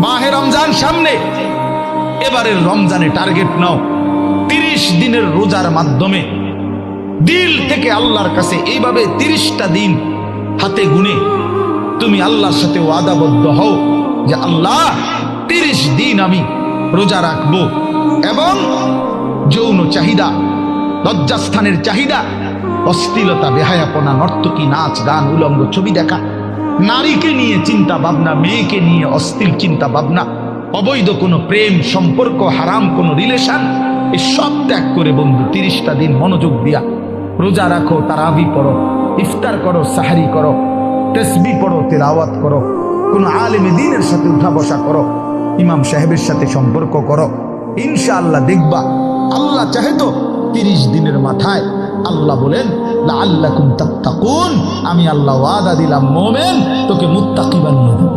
মাহে রমজান সামনে, এবারের রমজানে টার্গেট নাও 30 দিনের রোজার মাধ্যমে দিল থেকে আল্লাহর কাছে এইভাবে 30টা দিন হাতে গুনে তুমি আল্লাহর সাথে ওয়াদাবদ্ধ হও যে আল্লাহ 30 দিন আমি রোজা রাখবো। এবং যৌন চাহিদা, লজ্জাস্থানের চাহিদা, অশ্লীলতা, বেহায়াপনা, নর্তকী, নাচ গান, উলঙ্গ ছবি দেখা, নারীকে নিয়ে চিন্তা ভাবনা, মেয়েকে নিয়ে অশ্লীল চিন্তা ভাবনা, অবৈধ কোনো প্রেম সম্পর্ক, হারাম কোনো রিলেশন, এই সব ত্যাগ করে বন্ধু 30টা দিন মনোযোগ দিয়া রোজা রাখো, তারাবি পড়ো, ইফতার করো, সাহারি করো, তাসবিহ পড়ো, তিলাওয়াত করো, কোনো আলেমে দ্বীনের সাথে উঠা বসা করো, ইমাম সাহেবের সাথে সম্পর্ক করো। ইনশাআল্লাহ দেখবা আল্লাহ চাহে তো 30 দিনের মাথায় আল্লাহ বলেন লাআল্লাকুম তাত্তাকুন, আমি আল্লাহ ওয়াদা দিলাম মোমেন তোকে মুত্তাকি বানিয়ে দেব।